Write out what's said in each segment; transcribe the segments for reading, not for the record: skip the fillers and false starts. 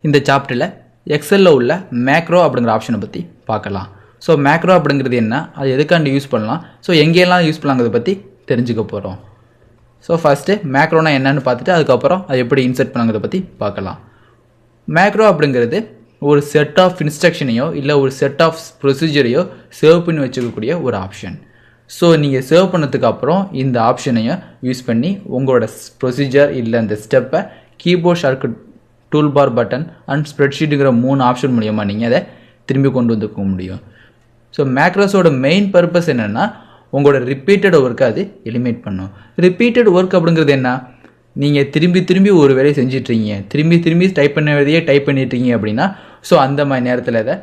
இந்த சாப்டரில் எக்ஸலில் உள்ள மேக்ரோ அப்படிங்கிற ஆப்ஷனை பற்றி பார்க்கலாம். ஸோ மேக்ரோ அப்படிங்கிறது என்ன, அது எதுக்காண்டி யூஸ் பண்ணலாம், ஸோ எங்கெல்லாம் யூஸ் பண்ணலாங்கிறத பற்றி தெரிஞ்சுக்க போகிறோம். ஸோ ஃபஸ்ட்டு மேக்ரோனா என்னன்னு பார்த்துட்டு அதுக்கப்புறம் அது எப்படி இன்சர்ட் பண்ணாங்கிறத பற்றி பார்க்கலாம். மேக்ரோ அப்படிங்கிறது ஒரு செட் ஆஃப் இன்ஸ்ட்ரக்ஷனையோ இல்லை ஒரு செட் ஆஃப் ப்ரொசீஜரையோ சேவ் பண்ணி வச்சுக்கக்கூடிய ஒரு ஆப்ஷன். ஸோ நீங்கள் சேவ் பண்ணதுக்கு அப்புறம் இந்த ஆப்ஷனையும் யூஸ் பண்ணி உங்களோட ப்ரொசீஜர் இல்லை அந்த ஸ்டெப்பை keyboard shortcut toolbar button and ஸ்ப்ரெட்ஷீட்டுங்கிற 3 ஆப்ஷன் மூலிமா நீங்கள் அதை திரும்பி கொண்டு வந்துக்க முடியும். ஸோ மேக்ரோஸோட மெயின் பர்பஸ் என்னென்னா உங்களோட ரிப்பீட்டட் ஒர்க்கை அது எலிமினேட் பண்ணும். ரிப்பீட்டட் ஒர்க் அப்படிங்கிறது என்ன, நீங்கள் திரும்பி ஒரு வேலையை செஞ்சிட்ருக்கீங்க, திரும்பி டைப் பண்ணதையே டைப் பண்ணிட்டுருக்கீங்க அப்படின்னா ஸோ அந்த மாதிரி நேரத்தில் இதை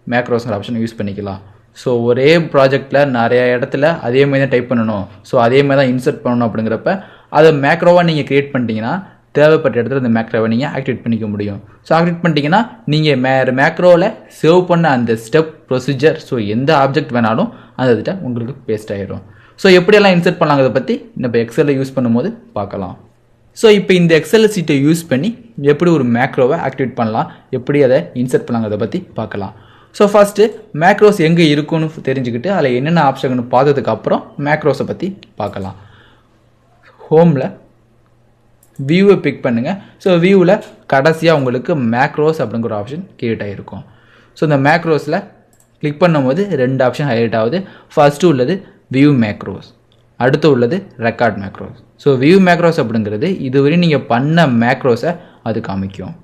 மேக்ரோஸ்ங்கிற ஆப்ஷனை யூஸ் பண்ணிக்கலாம். ஸோ ஒரே ப்ராஜெக்டில் நிறைய இடத்துல அதே மாதிரி தான் டைப் பண்ணணும், ஸோ அதே மாதிரி தான் இன்சர்ட் பண்ணணும் அப்படிங்கிறப்ப அதை மேக்ரோவாக நீங்கள் க்ரியேட் பண்ணிட்டீங்கன்னா தேவைப்பட்ட இடத்துல இந்த மேக்ரோவை நீங்கள் ஆக்டிவேட் பண்ணிக்க முடியும். ஸோ ஆக்டிவேட் பண்ணிட்டீங்கன்னா நீங்கள் மேக்ரோவில் சேவ் பண்ண அந்த ஸ்டெப் ப்ரொசீஜர் ஸோ எந்த ஆப்ஜெக்ட் வேணாலும் அந்த இதில் உங்களுக்கு பேஸ்ட் ஆகிடும். ஸோ எப்படியெல்லாம் இன்சர்ட் பண்ணலாங்கிறத பற்றி நம்ம எக்ஸலில் யூஸ் பண்ணும்போது பார்க்கலாம். ஸோ இப்போ இந்த எக்ஸல் சீட்டை யூஸ் பண்ணி எப்படி ஒரு மேக்ரோவை ஆக்டிவேட் பண்ணலாம், எப்படி அதை இன்சர்ட் பண்ணலாங்கிறத பற்றி பார்க்கலாம். ஸோ ஃபஸ்ட்டு மேக்ரோஸ் எங்கே இருக்குன்னு தெரிஞ்சுக்கிட்டு அதில் என்னென்ன ஆப்ஷன் பார்த்ததுக்கப்புறம் மேக்ரோஸை பற்றி பார்க்கலாம். ஹோமில் வியூவை பிக் பண்ணுங்கள். ஸோ வியூவில் கடைசியாக உங்களுக்கு மேக்ரோஸ் அப்படிங்கிற ஆப்ஷன் கிரியேட் ஆகிருக்கும். ஸோ இந்த மேக்ரோஸில் கிளிக் பண்ணும்போது 2 ஆப்ஷன் ஹைலைட் ஆகுது. ஃபஸ்ட்டு உள்ளது வியூ மேக்ரோஸ், அடுத்து உள்ளது record macros. So view macros அப்படிங்கிறது இதுவரை நீங்கள் பண்ண மேக்ரோஸை அது காமிக்கும்.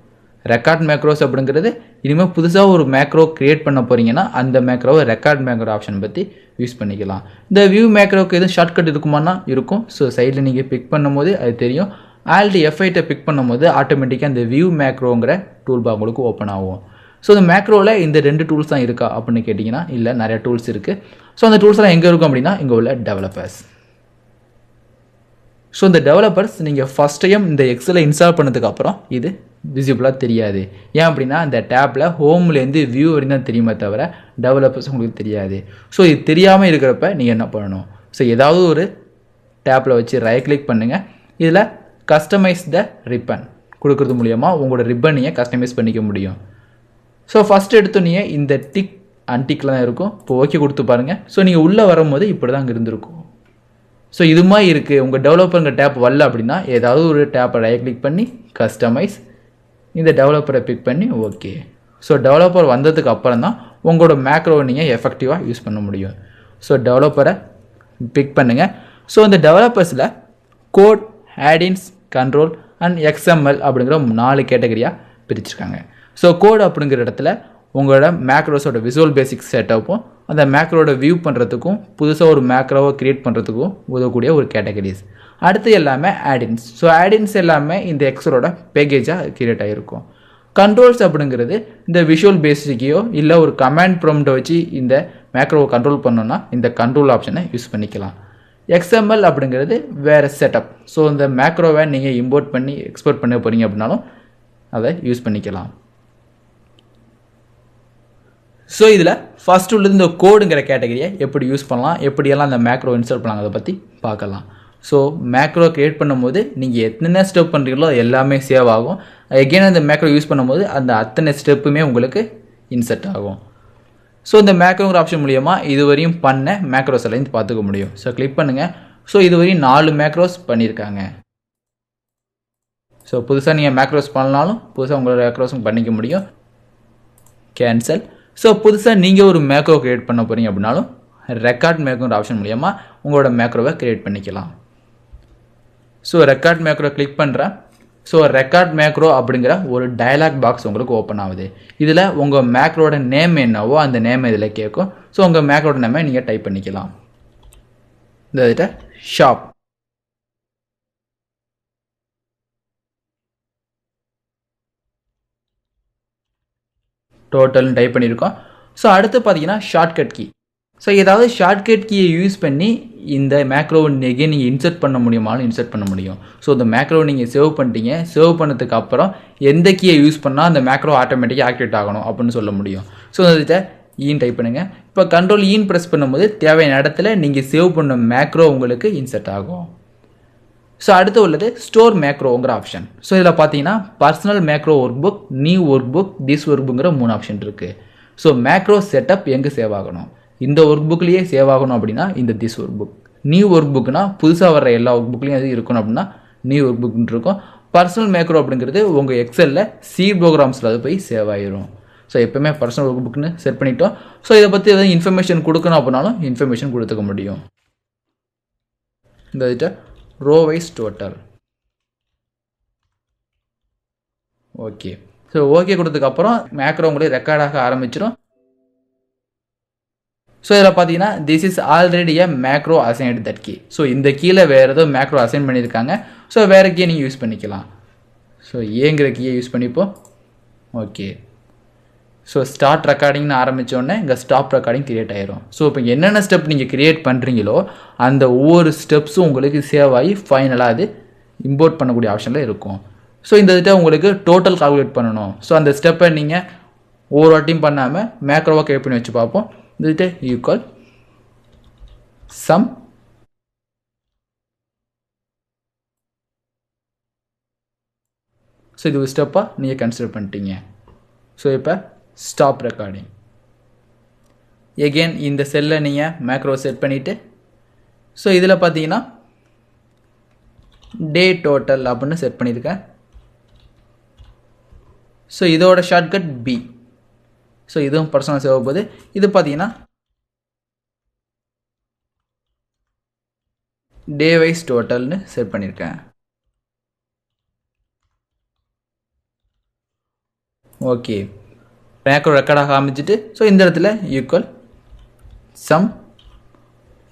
ரெக்கார்ட் மேக்ரோஸ் அப்படிங்கிறது இனிமேல் புதுசாக ஒரு மேக்ரோ க்ரியேட் பண்ண போகிறீங்கன்னா அந்த மேக்ரோவை ரெக்கார்ட் மேக்ரோ ஆப்ஷன் பற்றி யூஸ் பண்ணிக்கலாம். இந்த வியூ மேக்ரோவுக்கு எதுவும் ஷார்ட்கட் இருக்குமானா இருக்கும். ஸோ சைடில் நீங்கள் பிக் பண்ணும்போது அது தெரியும். ஆல்ரெடி F8 பிக் பண்ணும்போது ஆட்டோமேட்டிக்காக இந்த வியூ மேக்ரோங்கிற டூல்பார் உங்களுக்கு ஓப்பன் ஆகும். ஸோ இந்த மேக்ரோவில் இந்த 2 டூல்ஸ் தான் இருக்கா அப்படின்னு கேட்டிங்கன்னா இல்லை, நிறைய டூல்ஸ் இருக்குது. ஸோ அந்த டூல்ஸ்லாம் எங்கே இருக்கும் அப்படின்னா இங்கே உள்ள டெவலப்பர்ஸ். ஸோ இந்த டெவலப்பர்ஸ் நீங்கள் ஃபஸ்ட் டைம் இந்த எக்ஸலை இன்ஸ்டால் பண்ணதுக்கப்புறம் இது விசிபிளாக தெரியாது. ஏன் அப்படின்னா இந்த டேப்பில் ஹோம்லேருந்து வியூ வரையும் தான் தெரியுமே தவிர டெவலப்பர்ஸ் உங்களுக்கு தெரியாது. ஸோ இது தெரியாமல் இருக்கிறப்ப நீங்கள் என்ன பண்ணணும், ஸோ ஏதாவது ஒரு டேப்பில் வச்சு ரைட் கிளிக் பண்ணுங்கள். இதில் கஸ்டமைஸ் த ரிப்பன் கொடுக்கறது மூலிமா உங்களோட ரிப்பனையை கஸ்டமைஸ் பண்ணிக்க முடியும். ஸோ ஃபஸ்ட் எடுத்தோன்னே இந்த டிக் அன்டிக்கில் தான் இருக்கும். இப்போ ஓகே கொடுத்து பாருங்கள். ஸோ நீங்கள் உள்ளே வரும்போது இப்படி தான் அங்கே இருந்திருக்கும். ஸோ இது மாதிரி இருக்குது. உங்கள் டெவலப்பருங்க டேப் வரல அப்படின்னா ஏதாவது ஒரு டேப்பை ரைட் கிளிக் பண்ணி கஸ்டமைஸ், இந்த டெவலப்பரை பிக் பண்ணி ஓகே. ஸோ டெவலப்பர் வந்ததுக்கு அப்புறம் தான் உங்களோட மேக்ரோவை நீங்கள் எஃபெக்டிவாக யூஸ் பண்ண முடியும். ஸோ டெவலப்பரை பிக் பண்ணுங்கள். ஸோ இந்த டெவலப்பர்ஸில் code, add-ins, control and XML அப்படிங்கிற 4 கேட்டகரியாக பிரிச்சுருக்காங்க. ஸோ கோட் அப்படிங்கிற இடத்துல உங்களோட மேக்ரோஸோட விசுவல் பேசிக்ஸ் செட்டப்பும் அந்த மேக்ரோட வியூ பண்ணுறதுக்கும் புதுசாக ஒரு மேக்ரோவை க்ரியேட் பண்ணுறதுக்கும் உதவக்கூடிய ஒரு கேட்டகரிஸ். அடுத்து எல்லாமே ஆடின்ஸ். ஸோ ஆடின்ஸ் எல்லாமே இந்த எக்ஸலோட பேக்கேஜாக கிரியேட் ஆகிருக்கும். கண்ட்ரோல்ஸ் அப்படிங்கிறது இந்த விஷுவல் பேசிக்கையோ இல்லை ஒரு கமாண்ட் ப்ராம்ப்டை வச்சு இந்த மேக்ரோவை கண்ட்ரோல் பண்ணோன்னா இந்த கண்ட்ரோல் ஆப்ஷனை யூஸ் பண்ணிக்கலாம். XML அப்படிங்கிறது வேறு செட்டப். ஸோ இந்த மேக்ரோவை நீங்கள் இம்போர்ட் பண்ணி எக்ஸ்போர்ட் பண்ண போகிறீங்க அப்படின்னாலும் அதை யூஸ் பண்ணிக்கலாம். ஸோ இதில் ஃபஸ்ட் உள்ளது இந்த கோடுங்கிற கேட்டகரியை எப்படி யூஸ் பண்ணலாம், எப்படியெல்லாம் அந்த மேக்ரோ இன்ஸ்டால் பண்ணலாம் அதை பற்றி பார்க்கலாம். ஸோ மேக்ரோ க்ரியேட் பண்ணும்போது நீங்கள் எத்தனை ஸ்டெப் பண்ணுறீங்களோ அது எல்லாமே சேவ் ஆகும். எகெயின் அந்த மேக்ரோ யூஸ் பண்ணும்போது அந்த அத்தனை ஸ்டெப்புமே உங்களுக்கு இன்சர்ட் ஆகும். ஸோ இந்த மேக்ரோங்கிற ஆப்ஷன் மூலிமா இதுவரையும் பண்ண மேக்ரோஸ் எல்லாம் பார்த்துக்க முடியும். ஸோ கிளிக் பண்ணுங்கள். ஸோ இதுவரையும் 4 மேக்ரோஸ் பண்ணியிருக்காங்க. ஸோ புதுசாக நீங்கள் மேக்ரோஸ் பண்ணாலும் புதுசாக உங்களோட மேக்ரோஸும் பண்ணிக்க முடியும். கேன்சல். ஸோ புதுசாக நீங்கள் ஒரு மேக்ரோ க்ரியேட் பண்ண போகிறீங்க அப்படின்னாலும் ரெக்கார்ட் மேக்ரோங்கிற ஆப்ஷன் மூலிமா உங்களோட மேக்ரோவை க்ரியேட் பண்ணிக்கலாம். ஸோ ரெக்கார்ட் மேக்ரோ கிளிக் பண்ணுறேன். ஸோ ரெக்கார்ட் மேக்ரோ அப்படிங்கிற ஒரு டயலாக் பாக்ஸ் உங்களுக்கு ஓப்பன் ஆகுது. இதில் உங்கள் மேக்ரோட நேம் என்னவோ அந்த நேம் இதில் கேட்கும். ஸோ உங்கள் மேக்ரோட நேமை நீங்கள் டைப் பண்ணிக்கலாம். இந்த ஷாப். டோட்டல்னு டைப் பண்ணியிருக்கோம். ஸோ அடுத்து பார்த்தீங்கன்னா ஷார்ட்கட் கீ. ஸோ ஏதாவது ஷார்ட்கட் கீயை யூஸ் பண்ணி இந்த மேக்ரோவை எகெயின் நீங்கள் இன்சர்ட் பண்ண முடியுமாலும் இன்சர்ட் பண்ண முடியும். ஸோ இந்த மேக்ரோவை நீங்கள் சேவ் பண்ணிட்டீங்க. சேவ் பண்ணதுக்கு அப்புறம் எந்த கீயை யூஸ் பண்ணால் அந்த மேக்ரோ ஆட்டோமேட்டிக்காக ஆக்டிவேட் ஆகணும் அப்படின்னு சொல்ல முடியும். ஸோ இதை ஈன் டைப் பண்ணுங்கள். இப்போ கண்ட்ரோல் ஈன் ப்ரெஸ் பண்ணும்போது தேவையான இடத்துல நீங்கள் சேவ் பண்ண மேக்ரோ உங்களுக்கு இன்சர்ட் ஆகும். ஸோ அடுத்து உள்ளது ஸ்டோர் மேக்ரோங்கிற ஆப்ஷன். ஸோ இதில் பார்த்தீங்கன்னா personal macro workbook, new workbook, this work புக்குங்கிற 3 ஆப்ஷன் இருக்குது. ஸோ மேக்ரோ செட்டப் எங்கே சேவ் ஆகணும், இந்த ஒர்க் புக்லேயே சேவ் ஆகணும் அப்படின்னா இந்த this workbook. New work புக்னா புதுசாக வர எல்லா ஒர்க் புக்லேயும் அது இருக்கணும் அப்படின்னா நியூ ஒர்க் புக்னு இருக்கும். பர்சனல் மேக்ரோ அப்படிங்கிறது உங்கள் எக்ஸலில் சி ப்ரோக்ராம்ஸில் அது போய் சேவ் ஆகிரும். ஸோ எப்போவுமே பர்சனல் ஒர்க் புக்னு செட் பண்ணிட்டோம். ஸோ இதை பற்றி எதாவது இன்ஃபர்மேஷன் கொடுக்கணும் அப்படின்னாலும் இன்ஃபர்மேஷன் கொடுத்துக்க முடியும். இந்த இதுட்ட row wise total. Okay. So okay கொடுத்ததுக்கப்புறம் மேக்ரோ உங்களுக்கு ரெக்கார்டாக ஆரம்பிச்சிடும். ஸோ இதில் பார்த்தீங்கன்னா this is already a macro assigned that key. So இந்த கீழே வேறு ஏதோ மேக்ரோ அசைன் பண்ணியிருக்காங்க. ஸோ வேறு கீயை நீங்கள் யூஸ் பண்ணிக்கலாம். ஸோ ஏங்கிற கீயை யூஸ் பண்ணிப்போம். ஓகே. ஸோ ஸ்டார்ட் ரெக்கார்டிங்னு ஆரம்பித்தோடனே இங்கே ஸ்டாப் ரெக்கார்டிங் கிரியேட் ஆயிரும். ஸோ இப்போ என்னென்ன ஸ்டெப் நீங்கள் கிரியேட் பண்ணுறீங்களோ அந்த ஒவ்வொரு ஸ்டெப்ஸும் உங்களுக்கு சேவ் ஆகி ஃபைனலாக அது இம்போர்ட் பண்ணக்கூடிய ஆப்ஷனில் இருக்கும். ஸோ இந்த இதை உங்களுக்கு டோட்டல் கால்குலேட் பண்ணணும். ஸோ அந்த ஸ்டெப்பை நீங்கள் ஒவ்வொரு வாட்டியும் பண்ணாமல் மேக்ரோவாக கிரியேட் பண்ணி வச்சு பார்ப்போம். இந்த இதை ஈக்குவல் சம் ஸோ இது ஒரு ஸ்டெப்பாக நீங்கள் கன்சிடர் பண்ணிட்டீங்க. ஸோ இப்போ ஸ்டாப் ரெக்கார்டிங். எகெயின் இந்த செல்லை நீங்கள் மேக்ரோ செட் பண்ணிவிட்டு ஸோ இதில் பார்த்தீங்கன்னா டே டோட்டல் அப்படின்னு செட் பண்ணியிருக்கேன். ஸோ இதோட ஷார்ட்கட் பி. ஸோ இதுவும் பர்சனல் சேவ் போகுது. இது பார்த்தீங்கன்னா டே வைஸ் டோட்டல்னு செட் பண்ணியிருக்கேன். ஓகே. மேக்ரோ ரெக்கார்டாக ஆரம்பிச்சுட்டு ஸோ இந்த இடத்துல ஈக்குவல் சம்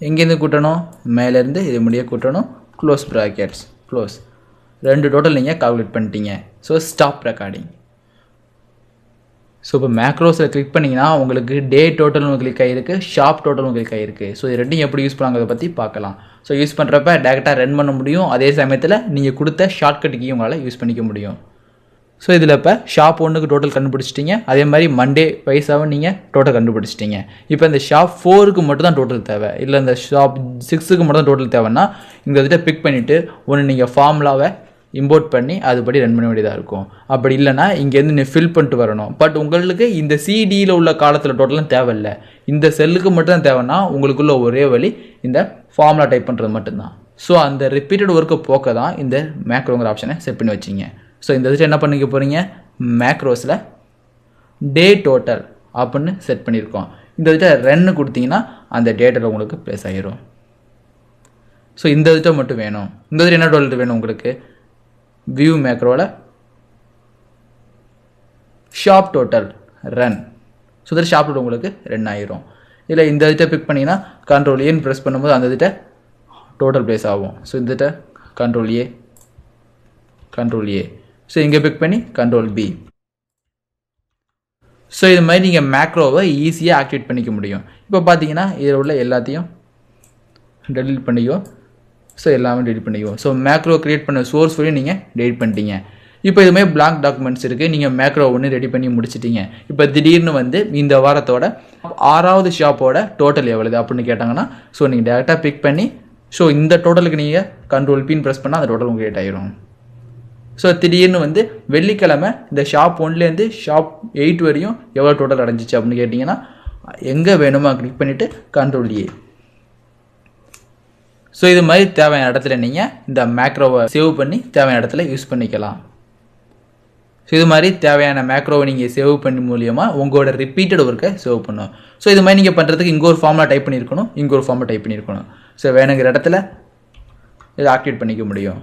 எங்கேருந்து கூட்டணும், மேலேருந்து இது முடிய கூட்டணும், க்ளோஸ் ப்ராக்கெட்ஸ் க்ளோஸ். 2 டோட்டல் நீங்கள் கால்குலேட் பண்ணிட்டீங்க. So stop recording. ஸோ இப்போ மேக்ரோஸில் கிளிக் பண்ணிங்கன்னா உங்களுக்கு டே டோட்டல் உங்களுக்கு கிளிக் ஆகிருக்கு, ஷாப் டோட்டல் உங்களுக்கு கிளிக் ஆகிருக்கு. ஸோ இது ரெண்டையும் எப்படி யூஸ் பண்ணாங்கிறத பற்றி பார்க்கலாம். ஸோ யூஸ் பண்ணுறப்ப டேரெக்டாக ரன் பண்ண முடியும். அதே சமயத்தில் நீங்கள் கொடுத்த ஷார்ட்கட்டுக்கு உங்களால் யூஸ் பண்ணிக்க முடியும். ஸோ இதில் இப்போ ஷாப் 1க்கு டோட்டல் கண்டுபிடிச்சிட்டிங்க. அதே மாதிரி மண்டே வைஸாகவும் நீங்கள் டோட்டல் கண்டுபிடிச்சிட்டிங்க. இப்போ இந்த ஷாப் 4க்கு மட்டும் தான் டோட்டல் தேவை, இல்லை இந்த ஷாப் 6க்கு மட்டும் தான் டோட்டல் தேவைன்னா இந்த இதை பிக் பண்ணிவிட்டு ஒன்று நீங்கள் ஃபார்முலாவை இம்போர்ட் பண்ணி அதுபடி ரன் பண்ண வேண்டியதாக இருக்கும். அப்படி இல்லைனா இங்கேருந்து நீ ஃபில் பண்ணிட்டு வரணும். பட் உங்களுக்கு இந்த சிடியில் உள்ள காலத்தில் டோட்டலும் தேவையில்லை, இந்த செல்லுக்கு மட்டும் தான் தேவைன்னா உங்களுக்குள்ள ஒரே வழி இந்த ஃபார்முலா டைப் பண்ணுறது மட்டும்தான். ஸோ அந்த ரிப்பீட்டட் ஒர்க்கை போக்க தான் இந்த மேக்ரோங்கிற ஆப்ஷனை செட் பண்ணி வச்சிங்க. ஸோ இந்த இதுக்கு என்ன பண்ணிக்க போகிறீங்க, மேக்ரோஸில் டே டோட்டல் அப்படின்னு செட் பண்ணியிருக்கோம். இந்த இதுக்கு ரன்னு கொடுத்தீங்கன்னா அந்த டேட்டில் உங்களுக்கு ப்ளேஸ் ஆகிரும். ஸோ இந்த இதுக்கு மட்டும் வேணும். இந்த இதுக்கு என்ன டோட்டல் வேணும் உங்களுக்கு, வியூ மேக்ரோவில் ஷாப் டோட்டல் ரன். ஸோ இதில் ஷாப் டோட்டல் உங்களுக்கு ரன் ஆகிரும். இல்லை இந்த இதுக்கு பிக் பண்ணிங்கன்னா கண்ட்ரோல் ஏன்னு ப்ரெஸ் பண்ணும்போது அந்த இதுக்கு டோட்டல் ப்ளேஸ் ஆகும். ஸோ இந்த இதுக்கு கண்ட்ரோல் ஏ. ஸோ இங்கே பிக் பண்ணி கண்ட்ரோல் பி. ஸோ இது மாதிரி நீங்கள் மேக்ரோவை ஈஸியாக ஆக்டிவேட் பண்ணிக்க முடியும். இப்போ பார்த்தீங்கன்னா இதில் உள்ள எல்லாத்தையும் டெலிட் பண்ணிக்கோ. ஸோ எல்லாமே டெலிட் பண்ணிக்குவோம். ஸோ மேக்ரோ க்ரியேட் பண்ண சோர்ஸ் வரையும் நீங்கள் டெலிட் பண்ணிட்டீங்க. இப்போ இதுமாதிரி பிளாங்க் டாக்குமெண்ட்ஸ் இருக்குது, நீங்கள் மேக்ரோ ஒன்று ரெடி பண்ணி முடிச்சிட்டிங்க. இப்போ திடீர்னு வந்து இந்த வாரத்தோட 6வது ஷாப்போட டோட்டல் எவ்வளவு அப்படின்னு கேட்டாங்கன்னா ஸோ நீங்கள் டேரெக்டாக பிக் பண்ணி ஸோ இந்த டோட்டலுக்கு நீங்கள் கண்ட்ரோல் பின் ப்ரெஸ் பண்ணால் அந்த டோட்டல் கிரியேட் ஆகிரும். ஸோ திடீர்னு வந்து வெள்ளிக்கிழமை இந்த ஷாப் 1லேருந்து ஷாப் 8 வரையும் எவ்வளோ டோட்டல் அடைஞ்சிச்சு அப்படின்னு கேட்டிங்கன்னா எங்கே வேணுமோ கிளிக் பண்ணிவிட்டு கண்ட்ரோல் ஏ. ஸோ இது மாதிரி தேவையான இடத்துல நீங்கள் இந்த மேக்ரோவை சேவ் பண்ணி தேவையான இடத்துல யூஸ் பண்ணிக்கலாம். ஸோ இது மாதிரி தேவையான மேக்ரோவை நீங்கள் சேவ் பண்ணி மூலியமாக உங்களோட ரிப்பீட்டட் ஒர்க்கை சேவ் பண்ணும். ஸோ இது மாதிரி நீங்கள் பண்ணுறதுக்கு இங்கே ஒரு ஃபார்முலா டைப் பண்ணியிருக்கணும், இங்கே ஒரு ஃபார்முலா டைப் பண்ணியிருக்கணும். ஸோ வேணுங்கிற இடத்துல இதை ஆக்டிவேட் பண்ணிக்க முடியும்.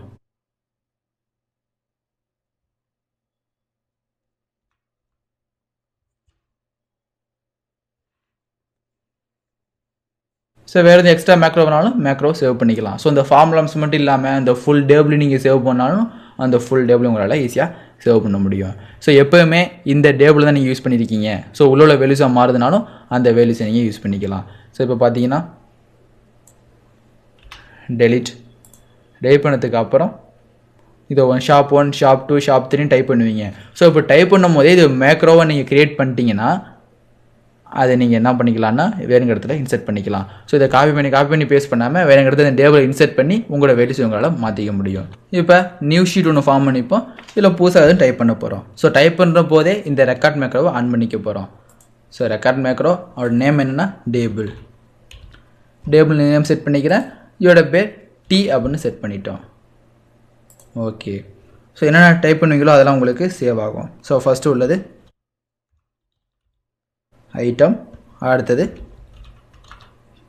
ஸோ வேறு எதுவும் எக்ஸ்ட்ரா மேக்ரோ வேணாலும் மேக்ரோ சேவ் பண்ணிக்கலாம். ஸோ இந்த ஃபார்முலாஸ் மட்டும் இல்லாமல் இந்த ஃபுல் டேபிள் நீங்கள் சேவ் பண்ணாலும் அந்த ஃபுல் டேபிள் உங்களால் ஈஸியாக சேவ் பண்ண முடியும். ஸோ எப்போவுமே இந்த டேபிள் தான் நீங்கள் யூஸ் பண்ணியிருக்கீங்க. ஸோ உள்ள வேல்யூஸாக மாறுதுனாலும் அந்த வேல்யூஸை நீங்கள் யூஸ் பண்ணிக்கலாம். ஸோ இப்போ பார்த்தீங்கன்னா டெலிட் பண்ணதுக்கு அப்புறம் இதை ஷாப் 1, ஷாப் 2, ஷாப் 3 டைப் பண்ணுவீங்க. ஸோ இப்போ டைப் பண்ணும் போதே இது மேக்ரோவை நீங்கள் க்ரியேட் பண்ணிட்டீங்கன்னா அதை நீங்கள் என்ன பண்ணிக்கலாம்னா வேறுங்க இடத்துல இன்செர்ட் பண்ணிக்கலாம். ஸோ இதை காப்பி பண்ணி பேஸ்ட் பண்ணாமல் வேறுங்க இடத்துல இந்த டேபிள் இன்செர்ட் பண்ணி உங்களோட வேல்யூஸ் உங்களால் மாற்றிக்க முடியும். இப்போ நியூ ஷீட் ஒன்று ஃபார்ம் பண்ணிப்போம். இதில் புதுசாக எதுவும் டைப் பண்ண போகிறோம். ஸோ டைப் பண்ணுற போதே இந்த ரெக்கார்ட் மேக்ரோவை ஆன் பண்ணிக்க போகிறோம். ஸோ ரெக்கார்ட் மேக்ரோ அவரோட நேம் என்னென்னா டேபிள் நேம் செட் பண்ணிக்கிறேன். இதோட பேர் டி அப்படின்னு செட் பண்ணிட்டோம். ஓகே. ஸோ என்னென்ன டைப் பண்ணுவீங்களோ அதெல்லாம் உங்களுக்கு சேவ் ஆகும். ஸோ ஃபஸ்ட்டு உள்ளது ஐட்டம், அடுத்தது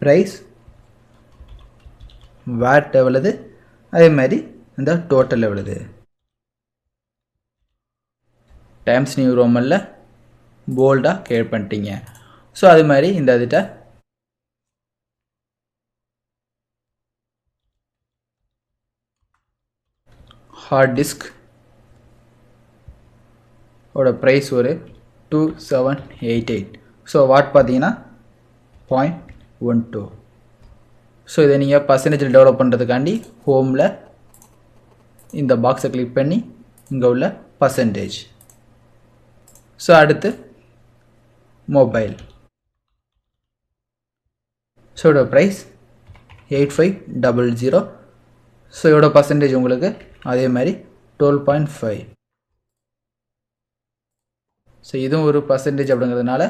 ப்ரைஸ், வேட் எவ்வளவு, அதே மாதிரி இந்த டோட்டல் எவ்வளவு, டைம்ஸ் நியூ ரோமனில் போல்டாக கிரியேட் பண்ணிட்டீங்க. ஸோ அது மாதிரி இந்த இதுட்ட ஹார்ட் டிஸ்க் ஓட ப்ரைஸ் ஒரு 2788. ஸோ வாட் பார்த்தீங்கன்னா 0.12. ஸோ இதை நீங்கள் பர்சன்டேஜில் டெவலப் பண்ணுறதுக்காண்டி ஹோமில் இந்த பாக்ஸை கிளிக் பண்ணி இங்கே உள்ள பர்சன்டேஜ். ஸோ அடுத்து மொபைல். ஸோ இதோட ப்ரைஸ் 8500. ஸோ இதோட பர்சன்டேஜ் உங்களுக்கு அதே மாதிரி 12.5. ஸோ இதுவும் ஒரு பர்சன்டேஜ் அப்படிங்கிறதுனால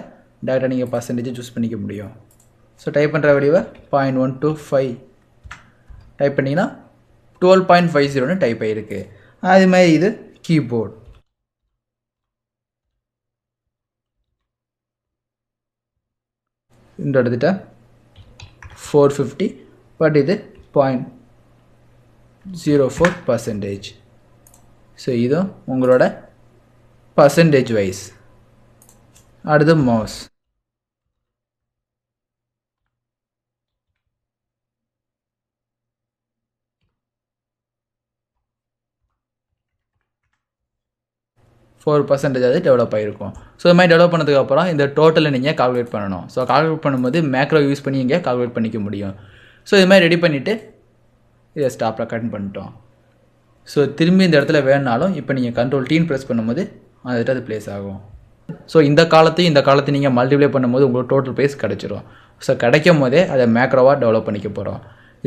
டேரெக்டாக நீங்கள் பர்சன்டேஜை சூஸ் பண்ணிக்க முடியும். ஸோ டைப் பண்ணுற வேல்யூவை 0.125 டைப் பண்ணிங்கன்னா 12.50 டைப் ஆகிருக்கு. அது மாதிரி இது கீபோர்ட். இந்த எடுத்துட்டா 450, பட் இது 0.04%. ஸோ இதுவும் உங்களோட பர்சன்டேஜ் வைஸ். அடுத்து மவுஸ். அது டெவலப் ஆகிருக்கும். ஸோ இது மாதிரி டெவலப் பண்ணதுக்கப்புறம் இந்த டோட்டலை நீங்கள் கால்குலேட் பண்ணணும். ஸோ கால்குலேட் பண்ணும்போது மேக்ரோ யூஸ் பண்ணி இங்கே கால்குலேட் பண்ணிக்க முடியும். ஸோ இது மாதிரி ரெடி பண்ணிவிட்டு இதை ஸ்டாப் ரெக்கார்ட் பண்ணிட்டோம். ஸோ திரும்பி இந்த இடத்துல வேணுனாலும் இப்போ நீங்கள் Ctrl+T ப்ரெஸ் பண்ணும்போது அந்த இடத்துல அது ப்ளேஸ் ஆகும். ஸோ இந்த காலத்தையும் நீங்கள் மல்டிப்ளை பண்ணும்போது உங்களுக்கு டோட்டல் ப்ரைஸ் கிடச்சிரும். ஸோ கிடைக்கும் போதே அதை மேக்ரோவாக டெவலப் பண்ணிக்க போகிறோம்.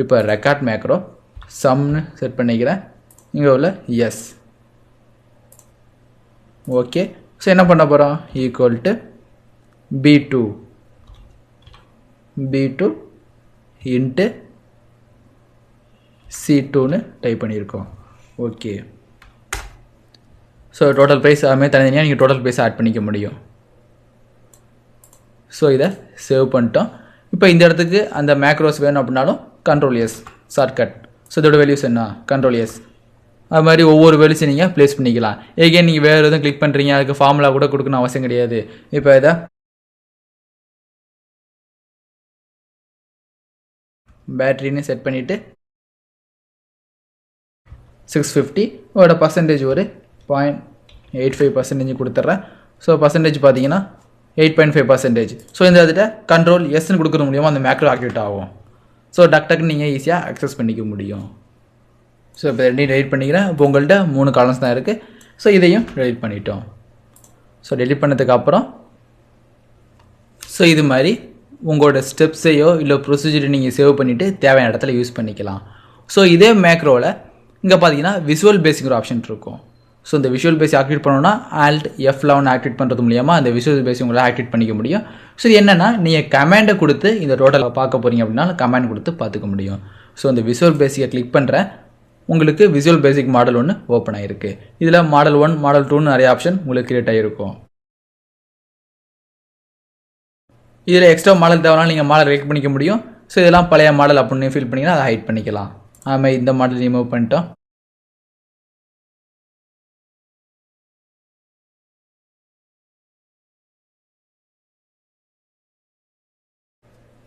இப்போ ரெக்கார்ட் மேக்ரோ சம்னு செட் பண்ணிக்கிறேன். இங்கே உள்ள எஸ். ஓகே. ஸோ என்ன பண்ண போகிறோம், ஈக்குவல் டு B2 இன்ட்டு C2ன்னு டைப் பண்ணியிருக்கோம். ஓகே. ஸோ டோட்டல் ப்ரைஸ் அதுமாதிரி தனித்தனியாக நீங்கள் டோட்டல் ப்ரைஸ் ஆட் பண்ணிக்க முடியும். ஸோ இதை சேவ் பண்ணிட்டோம். இப்போ இந்த இடத்துக்கு அந்த மேக்ரோஸ் வேணும் அப்படின்னாலும் Ctrl+S ஷார்ட்கட். ஸோ இதோட வேல்யூஸ் என்ன, Ctrl+S. அது மாதிரி ஒவ்வொரு வேல்யூஸை நீங்கள் ப்ளேஸ் பண்ணிக்கலாம். ஏகேன் நீங்கள் வேறு எதுவும் கிளிக் பண்ணுறீங்க, அதுக்கு ஃபார்முலா கூட கொடுக்கணும் அவசியம் கிடையாது. இப்போ இதை பேட்டரின்னு செட் பண்ணிவிட்டு 650 ஓட பர்சன்டேஜ் ஒரு 0.85% கொடுத்துட்றேன். ஸோ பர்சன்டேஜ் பார்த்தீங்கன்னா 8.5%. ஸோ இந்த இதில் Ctrl+Sன்னு கொடுக்குறது மூலியமாக அந்த மேக்ரோ ஆக்டிவேட் ஆகும். ஸோ டக்குன்னு நீங்கள் ஈஸியாக அக்சஸ் பண்ணிக்க முடியும். ஸோ இப்போ ரெண்டையும் டெலிட் பண்ணிக்கிறேன். இப்போ உங்கள்கிட்ட 3 காலம்ஸ் தான் இருக்குது. ஸோ இதையும் டெலிட் பண்ணிட்டோம். ஸோ டெலிட் பண்ணதுக்கப்புறம் ஸோ இது மாதிரி உங்களோட ஸ்டெப்ஸையோ இல்லை ப்ரொசீஜரை நீங்கள் சேவ் பண்ணிவிட்டு தேவையான இடத்துல யூஸ் பண்ணிக்கலாம். ஸோ இதே மேக்ரோவில் இங்கே பார்த்தீங்கன்னா விஷுவல் பேசிக் ஒரு ஆப்ஷன் இருக்கும். ஸோ இந்த விஷுவல் பேசிக் ஆக்டிவேட் பண்ணணும்னா Alt F11 ஆக்டிவேட் பண்ணுறது மூலியமாக அந்த விஷுவல் பேசிக் உங்களால் ஆக்டிவேட் பண்ணிக்க முடியும். ஸோ இது என்னென்னா நீங்கள் கமாண்டை கொடுத்து இந்த டோட்டலை பார்க்க போகிறீங்க அப்படின்னா கமாண்ட் கொடுத்து பார்த்துக்க முடியும். ஸோ இந்த விஷுவல் பேசிக்கை கிளிக் பண்ணுறேன். உங்களுக்கு விஷுவல் பேசிக் மாடல் ஒன்று ஓப்பன் ஆகிருக்கு. இதில் மாடல் 1 மாடல் 2ன்னு நிறைய ஆப்ஷன் உங்களுக்கு கிரியேட் ஆகிருக்கும். இதில் எக்ஸ்ட்ரா மாடல் தேவைனாலும் நீங்கள் மாடல் ரெக்ட் பண்ணிக்க முடியும். ஸோ இதெல்லாம் பழைய மாடல் அப்படின்னு ஃபீல் பண்ணிங்கன்னா அதை ஹைட் பண்ணிக்கலாம். அதுமாதிரி இந்த மாடல் ரிமூவ் பண்ணிட்டோம்.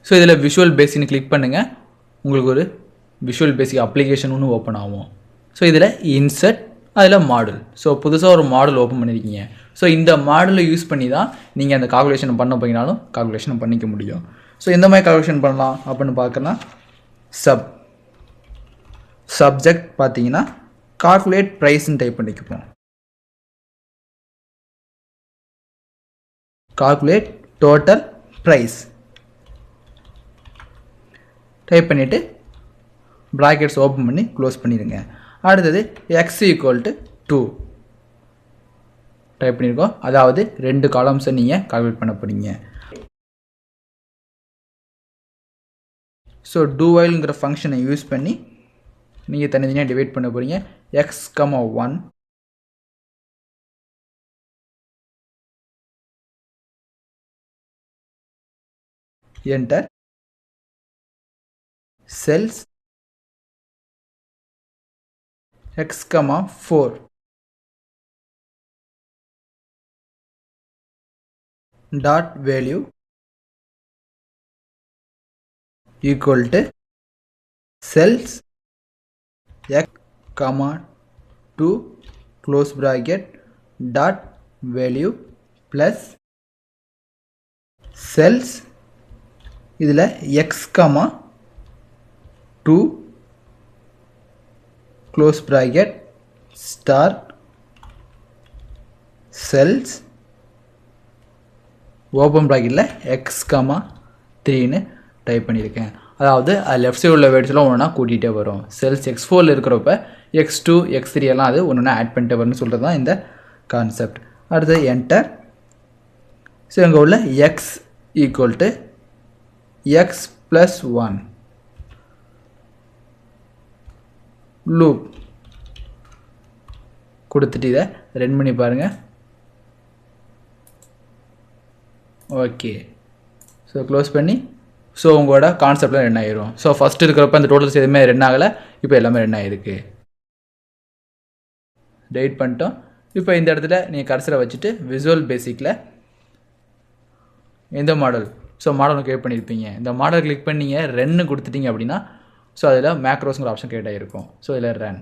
ஸோ இதில் விஷுவல் பேசிக்னு கிளிக் பண்ணுங்கள். உங்களுக்கு ஒரு விஷுவல் பேசிக் அப்ளிகேஷன் ஒன்று ஓப்பன் ஆகும். ஸோ இதில் இன்சர்ட், அதில் மாடல். ஸோ புதுசாக ஒரு மாடல் ஓப்பன் பண்ணியிருக்கீங்க. ஸோ இந்த மாடலை யூஸ் பண்ணி தான் நீங்கள் அந்த கால்குலேஷன் பண்ண போகிறீங்கனாலும் கால்குலேஷன் பண்ணிக்க முடியும். ஸோ எந்த மாதிரி கால்குலேஷன் பண்ணலாம் அப்படின்னு பார்க்கலாம். சப்ஜெக்ட் பார்த்தீங்கன்னா கால்குலேட் ப்ரைஸ்ன்னு டைப் பண்ணிக்குப்போம். கால்குலேட் டோட்டல் ப்ரைஸ் டைப் பண்ணிவிட்டு ப்ராக்கெட்ஸ் ஓப்பன் பண்ணி க்ளோஸ் பண்ணிடுங்க. அடுத்தது எக்ஸ் ஈக்குவல் டு 2 டைப் பண்ணியிருக்கோம். அதாவது 2 காலம்ஸை நீங்கள் கால்குலேட் பண்ண போகிறீங்க. ஸோ do whileங்கிற ஃபங்க்ஷனை யூஸ் பண்ணி நீங்கள் தனித்தனியாக டிவைட் பண்ண போகிறீங்க. X comma 1 enter cells x comma 4 dot value equal to cells x comma 2 close bracket dot value plus cells இதில் x comma 2 close bracket star cells open ப்ராக்கெட்டில் x comma 3ன்னு type பண்ணியிருக்கேன். அதாவது அது லெஃப்ட் சைடு உள்ள வேர்ட்ஸ்லாம் ஒன்றா கூட்டிகிட்டே வரும். Cells x4 இருக்கிறப்ப x2 x3 எல்லாம் அது ஒன்று ஆட் பண்ணிட்டே வரும்னு சொல்கிறது தான் இந்த கான்செப்ட். அடுத்து என்டர். ஸோ இங்கே உள்ள x equal to x + 1 loop கொடுத்துட்டு இதை ரன் பண்ணி பாருங்கள். ஓகே, ஸோ க்ளோஸ் பண்ணி ஸோ உங்களோட கான்செப்டில் ரன் ஆகிரும். ஸோ ஃபஸ்ட்டு இருக்கிறப்ப அந்த டோட்டல்ஸ் எதுவுமே ரன் ஆகலை, இப்போ எல்லாமே ரன் ஆகிருக்கு. டெலிட் பண்ணிட்டோம். இப்போ இந்த இடத்துல நீங்கள் கர்சரை வச்சுட்டு விசுவல் பேசிக்கில் எந்த மாடல் ஸோ மாடல் கிரியேட் பண்ணியிருப்பீங்க. இந்த மாடல் கிளிக் பண்ணி நீங்கள் ரன்னு கொடுத்துட்டீங்க அப்படின்னா ஸோ அதில் மேக்ரோஸுங்கிற ஆப்ஷன் கிரியேட் ஆகிருக்கும். ஸோ இதில் ரன்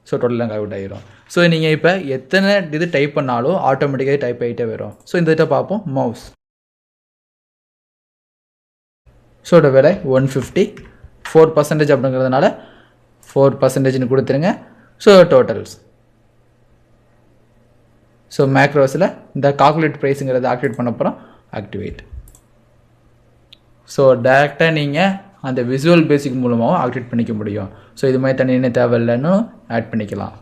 ஸோ டோட்டலாக கவுட் ஆகிரும். ஸோ நீங்கள் இப்போ எத்தனை இது டைப் பண்ணாலும் ஆட்டோமேட்டிக்காக டைப் ஆகிட்டே வரும். ஸோ இந்த இதை பார்ப்போம். மவுஸ் ஸோட விலை 150 4% அப்படிங்கிறதுனால 4%ன்னு கொடுத்துருங்க. ஸோ டோட்டல்ஸ் ஸோ மேக்ரோஸில் இந்த கால்குலேட் ப்ரைஸுங்கிறத ஆக்டிவேட் பண்ண போகிறோம். ஆக்டிவேட். ஸோ டேரெக்டாக நீங்கள் அந்த விசுவல் பேசிக் மூலமாகவும் ஆக்டிவேட் பண்ணிக்க முடியும். ஸோ இது மாதிரி தனியாக தேவையில்லைன்னு ஆட் பண்ணிக்கலாம்.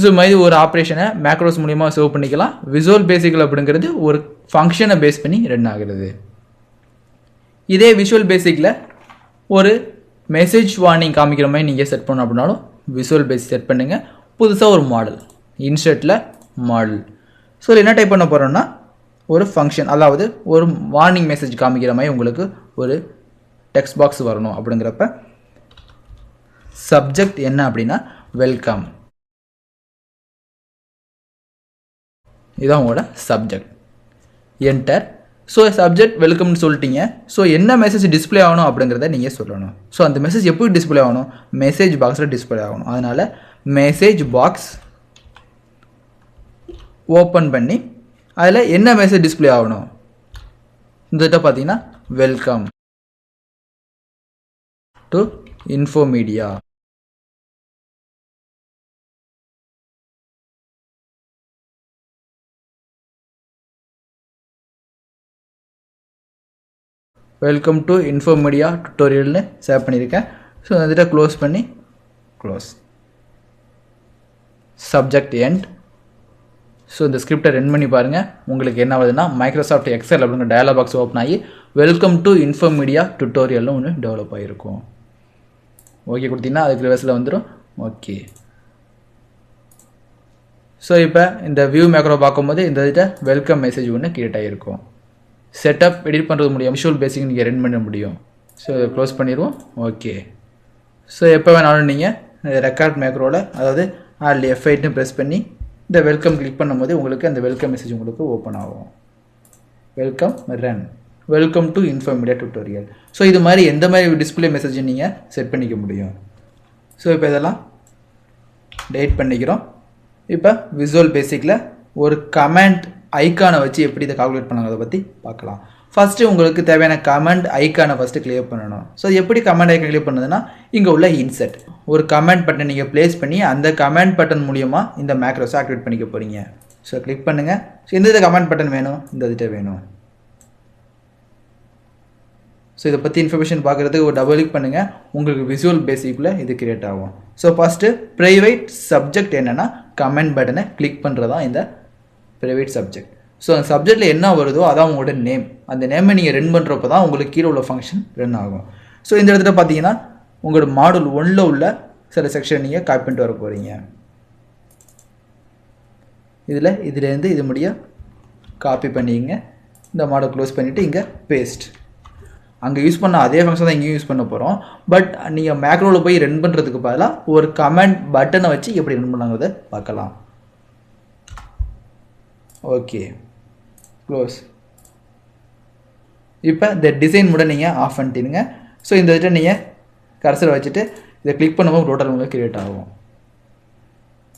ஸோ மாதிரி ஒரு ஆப்ரேஷனை மேக்ரோஸ் மூலிமா சேவ் பண்ணிக்கலாம். விசுவல் பேசிக்கில் அப்படிங்கிறது ஒரு ஃபங்க்ஷனை பேஸ் பண்ணி ரன் ஆகுறது. இதே விஷுவல் பேசிக்கில் ஒரு மெசேஜ் வார்னிங் காமிக்கிற மாதிரி நீங்கள் செட் பண்ணணும் அப்படின்னாலும் விஷுவல் பேசிக் செட் பண்ணுங்கள். புதுசாக ஒரு மாடல் இன்சர்ட்டில் மாடல். ஸோ என்ன டைப் பண்ண போகிறோன்னா ஒரு ஃபங்க்ஷன், அதாவது ஒரு வார்னிங் மெசேஜ் காமிக்கிற மாதிரி உங்களுக்கு ஒரு டெக்ஸ்ட் பாக்ஸ் வரணும். அப்படிங்கிறப்ப சப்ஜெக்ட் என்ன அப்படின்னா வெல்கம், இதுதான் உங்களோட சப்ஜெக்ட். என்டர். ஸோ சப்ஜெக்ட் வெல்கம்னு சொல்லிட்டீங்க. ஸோ என்ன மெசேஜ் டிஸ்பிளே ஆகணும் அப்படிங்கிறத நீங்கள் சொல்லணும். ஸோ அந்த மெசேஜ் எப்படி டிஸ்பிளே ஆகணும்? மெசேஜ் பாக்ஸில் டிஸ்பிளே ஆகணும். அதனால் மெசேஜ் பாக்ஸ் ஓப்பன் பண்ணி அதில் என்ன மெசேஜ் டிஸ்பிளே ஆகணும்? இந்த பார்த்தீங்கன்னா welcome to Infomedia. Welcome to Infomedia டுட்டோரியல்னு சேவ் பண்ணியிருக்கேன். ஸோ வந்துட்டு க்ளோஸ் பண்ணி க்ளோஸ். Subject end. ஸோ இந்த ஸ்கிரிப்டை ரன் பண்ணி பாருங்கள். உங்களுக்கு என்ன வருதுன்னா மைக்ரோசாஃப்ட் எக்ஸல் அப்படிங்கிற டயலாக் பாக்ஸ் ஓப்பன் ஆகி வெல்கம் டு இன்ஃபோமீடியா டுட்டோரியல்னு ஒன்று டெவலப் ஆகிருக்கும். ஓகே கொடுத்தீங்கன்னா அதுக்கு ரிவர்ஸில் வந்துடும். ஓகே, ஸோ இப்போ இந்த வியூ மேக்ரோ பார்க்கும்போது இந்த இதில் வெல்கம் மெசேஜ் ஒன்று கிரியேட் ஆகிருக்கும். செட்டப் எடிட் பண்ணுறது முடியும், விஷுவல் பேசிக் நீங்கள் ரன் பண்ண முடியும். ஸோ இதை க்ளோஸ் பண்ணிடுவோம். ஓகே, ஸோ எப்போ வேணாலும் நீங்கள் ரெக்கார்ட் மேக்ரோவில் அதாவது அதில் F8ன்னு ப்ரெஸ் பண்ணி இந்த வெல்கம் கிளிக் பண்ணும்போது உங்களுக்கு அந்த வெல்கம் மெசேஜ் உங்களுக்கு ஓப்பன் ஆகும். Welcome run, welcome to Infomedia tutorial. So இது மாதிரி எந்த மாதிரி டிஸ்பிளே மெசேஜ் நீங்கள் செட் பண்ணிக்க முடியும். ஸோ இப்போ இதெல்லாம் டெலிட் பண்ணிக்கிறோம். இப்போ விசுவல் பேசிக்கில் ஒரு கமெண்ட் ஐக்கானை வச்சு எப்படி இதை கால்குலேட் பண்ணாங்கிறத பற்றி பார்க்கலாம். ஃபஸ்ட்டு உங்களுக்கு தேவையான கமெண்ட் ஐக்கானை ஃபஸ்ட்டு கிளியர் பண்ணணும். ஸோ எப்படி கமெண்ட் ஐக்கான் கிளியர் பண்ணுதுன்னா இங்கே உள்ள இன்செர்ட் ஒரு கமெண்ட் பட்டன் நீங்கள் ப்ளேஸ் பண்ணி அந்த கமெண்ட் பட்டன் மூலியமாக இந்த மேக்ரோஸை ஆக்டிவேட் பண்ணிக்க போகிறீங்க. ஸோ கிளிக் பண்ணுங்கள். ஸோ எந்த கமெண்ட் பட்டன் வேணும், இந்த இதுகிட்ட வேணும். ஸோ இதை பற்றி இன்ஃபர்மேஷன் பார்க்குறதுக்கு ஒரு டபுள் கிளிக் பண்ணுங்கள். உங்களுக்கு விசுவல் பேசிக்கில் இது கிரியேட் ஆகும். ஸோ ஃபஸ்ட்டு ப்ரைவேட் சப்ஜெக்ட் என்னென்னா கமெண்ட் பட்டனை கிளிக் பண்ணுறதா இந்த ப்ரைவேட் சப்ஜெக்ட். ஸோ அந்த சப்ஜெக்டில் என்ன வருதோ அதான் உங்களோட நேம். அந்த நேமை நீங்கள் ரன் பண்ணுறப்போ தான் உங்களுக்கு கீழே உள்ள ஃபங்க்ஷன் ரன் ஆகும். ஸோ இந்த இடத்துல பார்த்தீங்கன்னா உங்களோட மாடல் 1ல் உள்ள சில செக்ஷன் நீங்கள் காப்பி பண்ணிட்டு வர போகிறீங்க. இதுலேருந்து இது முடிய காப்பி பண்ணிங்க. இந்த மாடல் க்ளோஸ் பண்ணிவிட்டு இங்கே பேஸ்ட். அங்கே யூஸ் பண்ண அதே ஃபங்க்ஷன் தான் இங்கேயும் யூஸ் பண்ண போகிறோம். பட் நீங்கள் மேக்ரோவில் போய் ரன் பண்ணுறதுக்கு பதிலாக ஒரு கமெண்ட் பட்டனை வச்சு எப்படி ரன் பண்ணாங்கிறத பார்க்கலாம். Okay, close. இப்போ இந்த டிசைன் மூட நீங்கள் ஆஃப் பண்ணிட்டீங்க. ஸோ இந்த இதில் நீங்கள் கர்சரை வச்சுட்டு இதை கிளிக் பண்ணும்போது டோட்டல் உங்களுக்கு கிரியேட் ஆகும்.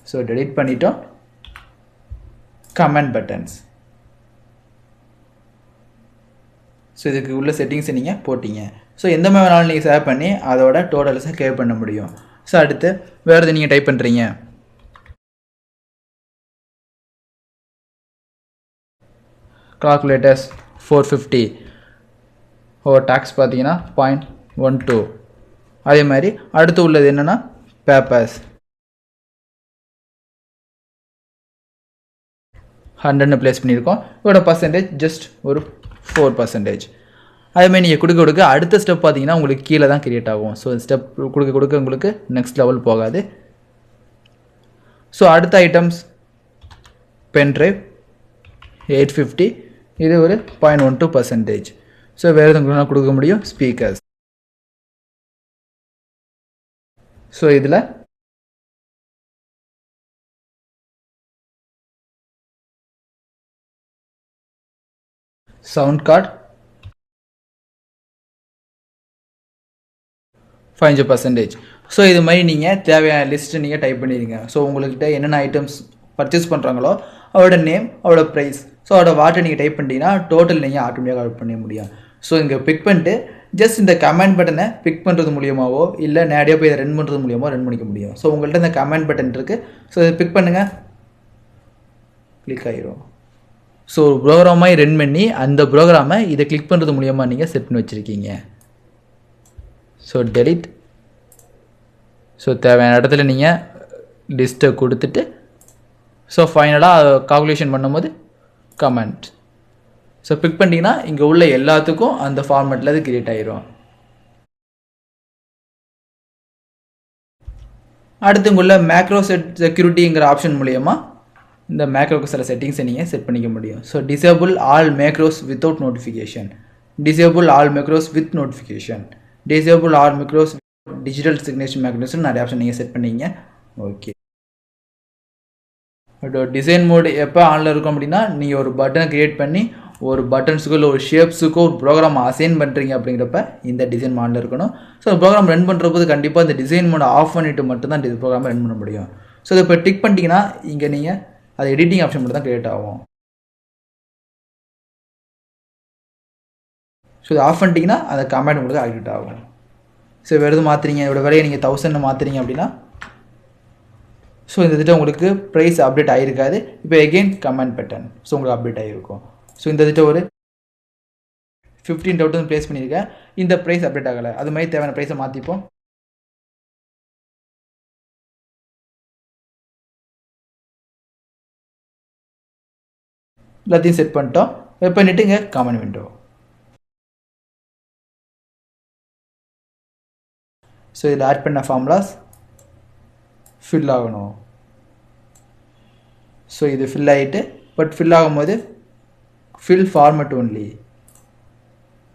ஸோ டெலிட் பண்ணிட்டோம். Comment buttons. ஸோ இதுக்கு உள்ள செட்டிங்ஸை நீங்கள் போட்டிங்க. ஸோ எந்த மாதிரி வேணாலும் நீங்கள் சேவ் பண்ணி அதோட டோட்டல்ஸை கேவ் பண்ண முடியும். ஸோ அடுத்து வேறு எது நீங்கள் டைப் பண்ணுறீங்க. கால்குலேட்டர்ஸ் 450. டேக்ஸ் பார்த்தீங்கன்னா 0.12. அதே மாதிரி அடுத்து உள்ளது என்னென்னா பேப்பர்ஸ் 100ன்னு ப்ளேஸ் பண்ணியிருக்கோம். இதோட பர்சன்டேஜ் ஜஸ்ட் ஒரு 4%. அதேமாதிரி நீங்கள் கொடுக்க அடுத்த ஸ்டெப் பார்த்தீங்கன்னா உங்களுக்கு கீழே தான் கிரியேட் ஆகும். ஸோ ஸ்டெப் கொடுக்க உங்களுக்கு நெக்ஸ்ட் லெவல் போகாது. ஸோ அடுத்த ஐட்டம்ஸ் பென்ட்ரைவ் 850. இது ஒரு 0.12%. ஸோ வேறு எதுவும் கொடுக்க முடியும். ஸ்பீக்கர்ஸ். ஸோ இதில் சவுண்ட் கார்டு 5%. ஸோ இது மாதிரி நீங்கள் தேவையான லிஸ்ட்டு நீங்கள் டைப் பண்ணிடுங்க. ஸோ உங்கள்கிட்ட என்னென்ன ஐட்டம்ஸ் பர்ச்சேஸ் பண்ணுறாங்களோ அவரோட நேம், அவரோட ப்ரைஸ், ஸோ அவரோட வாட்டை நீங்கள் டைப் பண்ணிட்டீங்கன்னா டோட்டல் நீங்கள் ஆட்டோமேட்டிக்காக அவுட் பண்ண முடியும். ஸோ இங்கே பிக் பண்ணிட்டு ஜஸ்ட் இந்த கமெண்ட் பட்டனை பிக் பண்ணுறது மூலியமாவோ இல்லை நேரடியாக போய் இதை ரன் பண்ணுறது மூலியமாக ரன் பண்ணிக்க முடியும். ஸோ உங்கள்கிட்ட இந்த கமெண்ட் பட்டன் இருக்குது. ஸோ இதை பிக் பண்ணுங்கள், கிளிக் ஆகிரும். ஸோ ஒரு ப்ரோக்ராமாக ரன் பண்ணி அந்த ப்ரோக்ராமை இதை கிளிக் பண்ணுறது மூலியமாக நீங்கள் செட் பண்ணி வச்சுருக்கீங்க. So delete. ஸோ தேவையான இடத்துல நீங்கள் லிஸ்ட்டை கொடுத்துட்டு ஸோ ஃபைனலாக கால்குலேஷன் பண்ணும்போது கமெண்ட். ஸோ பிக் பண்ணிட்டீங்கன்னா இங்கே உள்ள எல்லாத்துக்கும் அந்த ஃபார்மேட்டில் அது கிரியேட் ஆகிரும். அடுத்து உள்ள மேக்ரோ செக்யூரிட்டிங்கிற ஆப்ஷன் மூலயமா இந்த மேக்ரோக்கு சில செட்டிங்ஸை நீங்கள் செட் பண்ணிக்க முடியும். So disable all macros without notification, disable all macros with notification, disable all macros digital signature mechanism நிறைய ஆப்ஷன் நீங்கள் செட் பண்ணிங்க. ஓகே, டிசைன் மோடு எப்போ ஆனில் இருக்கும் அப்படின்னா நீங்கள் ஒரு பட்டனை க்ரியேட் பண்ணி ஒரு பட்டன்ஸுக்கோ இல்லை ஒரு ஷேப்ஸுக்கோ ஒரு ப்ரோக்ராம் அசைன் பண்ணுறீங்க அப்படிங்கிறப்ப இந்த டிசைன் மோடில் இருக்கணும். ஸோ ப்ரோக்ராம் ரன் பண்ணுறப்போது கண்டிப்பாக இந்த டிசைன் மோடை ஆஃப் பண்ணிவிட்டு மட்டும்தான் இந்த ப்ரோக்ராமை ரன் பண்ண முடியும். ஸோ இதை இப்போ டிக் பண்ணிட்டீங்கன்னா இங்கே நீங்கள் அது எடிட்டிங் ஆப்ஷன் மட்டும் தான் க்ரியேட் ஆகும். ஸோ இதை ஆஃப் பண்ணிட்டீங்கன்னா அந்த கமெண்ட் உங்களுக்கு ஆக்டிவேட் ஆகும். ஸோ வேறு எதுவும் மாற்றுறீங்க, இதோட விலையை நீங்கள் 1000 மாற்றுறீங்க அப்படின்னா ஸோ இந்த திட்டம் உங்களுக்கு ப்ரைஸ் அப்டேட் ஆகிருக்காது. இப்போ எகெயின் கமெண்ட் பட்டன் ஸோ உங்களுக்கு அப்டேட் ஆகிருக்கும். ஸோ இந்த திட்டம் ஒரு 15,000 ப்ளேஸ் பண்ணியிருக்கேன். இந்த ப்ரைஸ் அப்டேட் ஆகலை. அது மாதிரி தேவையான ப்ரைஸை மாற்றிப்போம். எல்லாத்தையும் செட் பண்ணிட்டோம். வெப் பண்ணிவிட்டு இங்கே காமன் விண்டோ. ஸோ இதில் ஆட் பண்ண ஃபார்முலாஸ் ஃபில் ஆகணும். ஸோ இது ஃபில் ஆகிட்டு பட் ஃபில் ஆகும்போது ஃபில் ஃபார்மட் ஒன்லி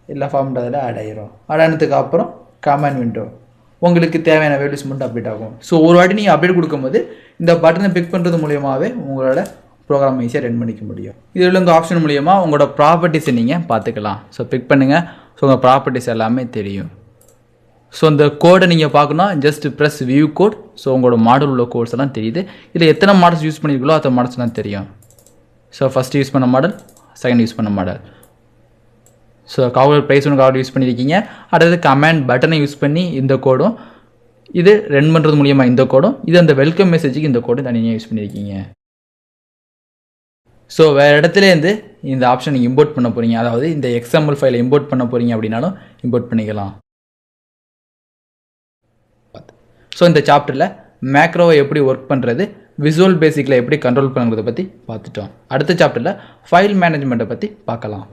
எல்லா ஃபார்மெட் அதில் ஆட் ஆகிரும். ஆட் ஆனதுக்கு அப்புறம் காமன் விண்டோ உங்களுக்கு தேவையான வேல்யூஸ் மட்டும் அப்டேட் ஆகும். ஸோ ஒரு வாட்டி நீங்கள் அப்டேட் கொடுக்கும்போது இந்த பட்டனை பிக் பண்ணுறது மூலியமாகவே உங்களோட ப்ரோக்ராம் ஈஸியாக ரன் பண்ணிக்க முடியும். இதில் உங்கள் ஆப்ஷன் மூலிமா உங்களோட ப்ராப்பர்ட்டிஸை நீங்கள் பார்த்துக்கலாம். ஸோ பிக் பண்ணுங்கள். ஸோ உங்கள் ப்ராப்பர்ட்டிஸ் எல்லாமே தெரியும். ஸோ இந்த கோடை நீங்கள் பார்க்கணும், just press view code. So உங்களோட மாடல் உள்ள கோட்ஸ் எல்லாம் தெரியுது. இதில் எத்தனை மாடல்ஸ் யூஸ் பண்ணியிருக்கோ அத்தனை மாடல்ஸ்லாம் தெரியும். ஸோ ஃபஸ்ட்டு யூஸ் பண்ண மாடல், செகண்ட் யூஸ் பண்ண மாடல். ஸோ கால்குலேட் ப்ரைஸ் ஒன்று கால்குலேட் யூஸ் பண்ணியிருக்கீங்க. அடுத்தது கமெண்ட் பட்டனை யூஸ் பண்ணி இந்த கோடும், இது ரன் பண்ணுறது மூலியமாக இந்த கோடும், இது அந்த வெல்கம் மெசேஜுக்கு இந்த கோடும் தனியாக யூஸ் பண்ணியிருக்கீங்க. ஸோ வேறு இடத்துலேருந்து இந்த ஆப்ஷன் நீங்கள் இம்போர்ட் பண்ண போகிறீங்க, அதாவது இந்த XML ஃபைலை இம்போர்ட் பண்ண போகிறீங்க அப்படின்னாலும் இம்போர்ட் பண்ணிக்கலாம். ஸோ இந்த சாப்டரில் மேக்ரோவை எப்படி ஒர்க் பண்ணுறது, விசுவல் பேசிக்கில் எப்படி கண்ட்ரோல் பண்ணுறதை பற்றி பார்த்துட்டோம். அடுத்த சாப்டரில் ஃபைல் மேனேஜ்மெண்ட்டை பற்றி பார்க்கலாம்.